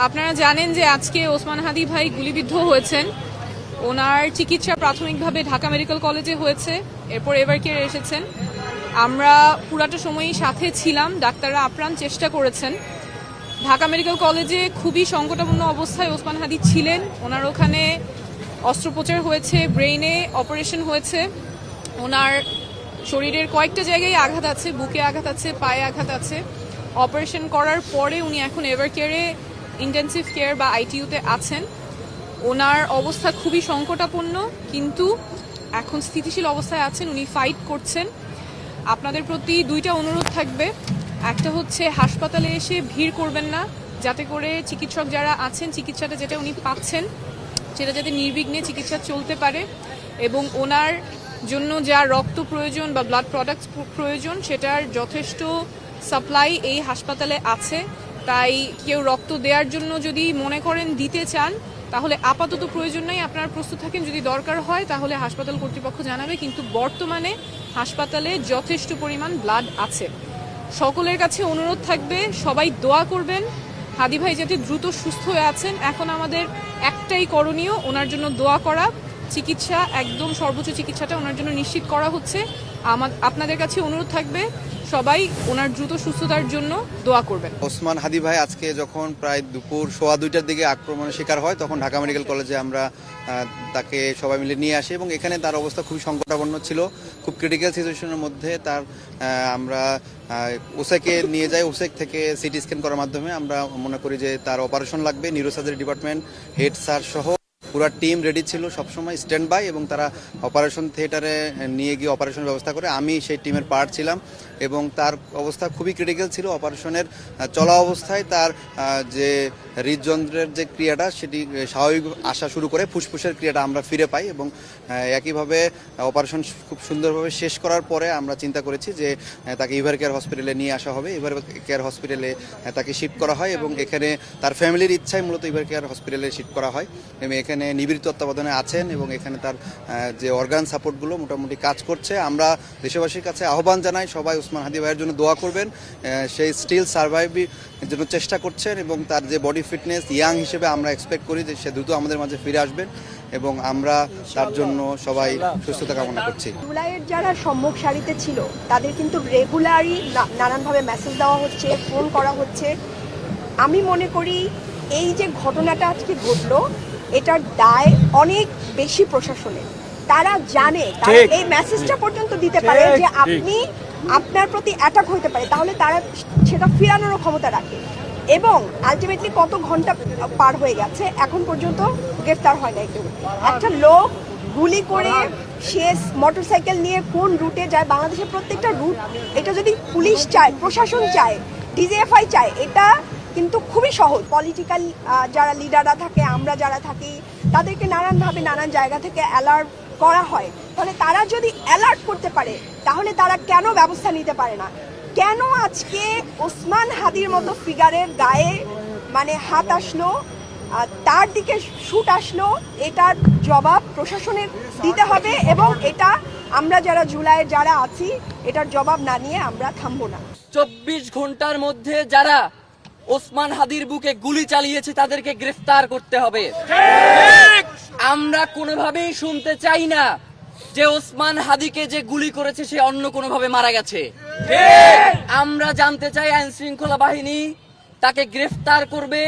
আপনারা জানেন যে আজকে ওসমান হাদি ভাই গুলিবিদ্ধ হয়েছেন। ওনার চিকিৎসা প্রাথমিকভাবে ঢাকা মেডিকেল কলেজে হয়েছে, এরপর এভারকেয়ারে এসেছেন। আমরা পুরাটা সময়ই সাথে ছিলাম, ডাক্তাররা আপ্রাণ চেষ্টা করেছেন। ঢাকা মেডিকেল কলেজে খুবই সংকটাপন্ন অবস্থায় ওসমান হাদি ছিলেন। ওনার ওখানে অস্ত্রোপচার হয়েছে, ব্রেইনে অপারেশন হয়েছে। ওনার শরীরের কয়েকটা জায়গায় আঘাত আছে, বুকে আঘাত আছে, পায়ে আঘাত আছে। অপারেশন করার পরে উনি এখন এভারকেয়ারে ইন্টেন্সিভ কেয়ার বা আইটিইউতে আছেন। ওনার অবস্থা খুবই সংকটাপন্ন, কিন্তু এখন স্থিতিশীল অবস্থায় আছেন, উনি ফাইট করছেন। আপনাদের প্রতি দুইটা অনুরোধ থাকবে। একটা হচ্ছে হাসপাতালে এসে ভিড় করবেন না, যাতে করে চিকিৎসক যারা আছেন চিকিৎসাটা যেটা উনি পাচ্ছেন সেটা যাতে নির্বিঘ্নে চিকিৎসা চলতে পারে, এবং ওনার জন্য যা রক্ত প্রয়োজন বা ব্লাড প্রোডাক্টস প্রয়োজন সেটার যথেষ্ট সাপ্লাই এই হাসপাতালে আছে। তাই কেউ রক্ত দেওয়ার জন্য যদি মনে করেন দিতে চান তাহলে আপাতত প্রয়োজন নেই, আপনারা প্রস্তুত থাকেন, যদি দরকার হয় তাহলে হাসপাতাল কর্তৃপক্ষ জানাবে। কিন্তু বর্তমানে হাসপাতালে যথেষ্ট পরিমাণ ব্লাড আছে। সকলের কাছে অনুরোধ থাকবে, সবাই দোয়া করবেন হাদি ভাই যাতে দ্রুত সুস্থ হয়ে আছেন। এখন আমাদের একটাই করণীয়, ওনার জন্য দোয়া করা। চিকিৎসা একদম সর্বোচ্চ চিকিৎসাটা ওনার জন্য নিশ্চিত করা হচ্ছে। আপনাদের কাছে অনুরোধ থাকবে, সবাই ওনার দ্রুত সুস্থতার জন্য দোয়া করবেন। ওসমান হাদি ভাই আজকে যখন প্রায় দুপুর 2:15টার দিকে আক্রমণের শিকার হয়, তখন ঢাকা মেডিকেল কলেজে আমরা তাকে সবাই মিলে নিয়ে আসি, এবং এখানে তার অবস্থা খুবই সংকটাপন্ন ছিল, খুব ক্রিটিক্যাল সিচুয়েশনের মধ্যে। তার আমরা ওসেকে নিয়ে যাই। ওসেক থেকে সিটি স্ক্যান করার মাধ্যমে আমরা মনে করি যে তার অপারেশন লাগবে। নিউরোসার্জারি ডিপার্টমেন্ট হেড স্যার সহ পুরো টিম রেডি ছিল, সবসময় স্ট্যান্ড বাই, এবং তারা অপারেশন থিয়েটারে নিয়ে গিয়ে অপারেশন ব্যবস্থা করে। আমি সেই টিমের পার্ট ছিলাম, এবং তার অবস্থা খুবই ক্রিটিক্যাল ছিল। অপারেশনের চলা অবস্থায় তার যে হৃদযন্ত্রের যে ক্রিয়াটা সেটি স্বাভাবিক আসা শুরু করে, ফুসফুসের ক্রিয়াটা আমরা ফিরে পাই, এবং একইভাবে অপারেশন খুব সুন্দরভাবে শেষ করার পরে আমরা চিন্তা করেছি যে তাকে এভারকেয়ার হসপিটালে নিয়ে আসা হবে। এভারকেয়ার হসপিটালে তাকে শিফট করা হয়, এবং এখানে তার ফ্যামিলির ইচ্ছায় মূলত এভারকেয়ার হসপিটালে শিফট করা হয়। এবং এখানে নিবিড় তত্ত্বাবধানে আছেন, এবং এখানে তার যে অর্গান সাপোর্টগুলো মোটামুটি কাজ করছে। আমরা দেশবাসীর কাছে আহ্বান জানাই, সবাই ওসমান হাদি ভাইয়ের জন্য দোয়া করবেন। সেই স্টিল সার্ভাইভের জন্য চেষ্টা করছেন, এবং তার যে বডি ফিটনেস ইয়াং হিসেবে আমরা এক্সপেক্ট করি যে সে দ্রুত আমাদের মাঝে ফিরে আসবেন, এবং আমরা তার জন্য সবাই সুস্থতা কামনা করছি। জুলাইয়ের যারা সম্মুখ সারিতে ছিল তাদের কিন্তু রেগুলারই নানানভাবে মেসেজ দেওয়া হচ্ছে, ফোন করা হচ্ছে। আমি মনে করি এই যে ঘটনাটা আজকে ঘটলো, এটার দায় অনেক বেশি প্রশাসনের। তারা জানে, তারা এই মেসেজটা পর্যন্ত দিতে পারে যে আপনি আপনার প্রতি অ্যাটাক হতে পারে, তাহলে তারা সেটা ফিরানোর ক্ষমতা রাখে। এবং আলটিমেটলি কত ঘন্টা পার হয়ে গেছে, এখন পর্যন্ত গ্রেফতার হয় নাই কেউ। একটা লোক গুলি করে সে মোটরসাইকেল নিয়ে কোন রুটে যায়, বাংলাদেশের প্রত্যেকটা রুট, এটা যদি পুলিশ চায়, প্রশাসন চায়, ডিজিএফআই চায়, এটা কিন্তু খুবই সহজ। পলিটিক্যাল যারা লিডাররা থাকে, আমরা যারা থাকি, তাদেরকে নানানভাবে নানান জায়গা থেকে অ্যালার্ট করা হয়। তাহলে তারা যদি অ্যালার্ট করতে পারে, তাহলে তারা কেন ব্যবস্থা নিতে পারে না? কেন আজকে ওসমান হাদির মতো ফিগারের গায়ে হাত আসলো, তার দিকে শুট আসলো? এটার জবাব প্রশাসনের দিতে হবে, এবং এটা আমরা যারা জুলাইয়ের যারা আছি, এটার জবাব না নিয়ে আমরা থামবো না। 24 ঘন্টার মধ্যে যারা ওসমান হাদির বুকে গুলি চালিয়েছে তাদেরকে গ্রেফতার করতে হবে। আমরা কোনোভাবেই শুনতে চাই না যে ওসমান হাদিকে যে গুলি করেছে সে অন্য কোনোভাবে মারা গেছে। আমরা জানতে চাই আইন শৃঙ্খলা বাহিনী তাকে গ্রেফতার করবে,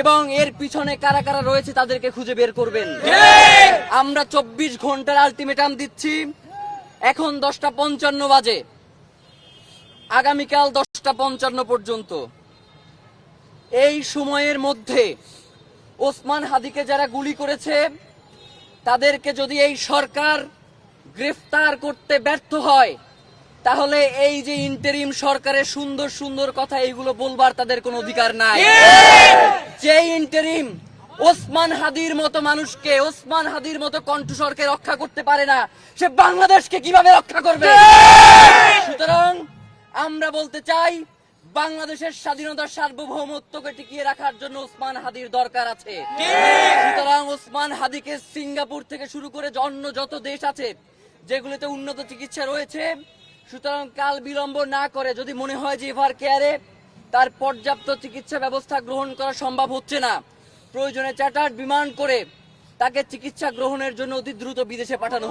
এবং এর পিছনে কারা কারা রয়েছে তাদেরকে খুঁজে বের করবেন। আমরা 24 ঘন্টার আলটিমেটাম দিচ্ছি। এখন 10:55 বাজে, আগামীকাল 10:55 পর্যন্ত এই সময়ের মধ্যে ওসমান হাদিকে যারা গুলি করেছে তাদেরকে যদি এই সরকার গ্রেফতার করতে ব্যর্থ হয়, তাহলে এই যে ইন্টারিম সরকারের সুন্দর সুন্দর কথা এইগুলো বলবার তাদের কোনো অধিকার নাই। যে ইন্টারিম ওসমান হাদির মতো মানুষকে, ওসমান হাদির মতো কণ্ঠস্বরকে রক্ষা করতে পারে না, সে বাংলাদেশকে কিভাবে রক্ষা করবে? সুতরাং আমরা বলতে চাই, বাংলাদেশের স্বাধীনতার সার্বভৌমত্বকে টিকিয়ে রাখার জন্য ওসমান হাদির দরকার আছে। সুতরাং ওসমান হাদিকে সিঙ্গাপুর থেকে শুরু করে অন্য যত দেশ আছে যেগুলোতে উন্নত চিকিৎসা রয়েছে, সুতরাং কাল বিলম্ব না করে যদি মনে হয় যে এভারকেয়ারে তার পর্যাপ্ত চিকিৎসা ব্যবস্থা গ্রহণ করা সম্ভব হচ্ছে না। প্রয়োজনে চার্টার্ড বিমান করে তাকে চিকিৎসা গ্রহণের জন্য অতি দ্রুত বিদেশে পাঠানো হোক।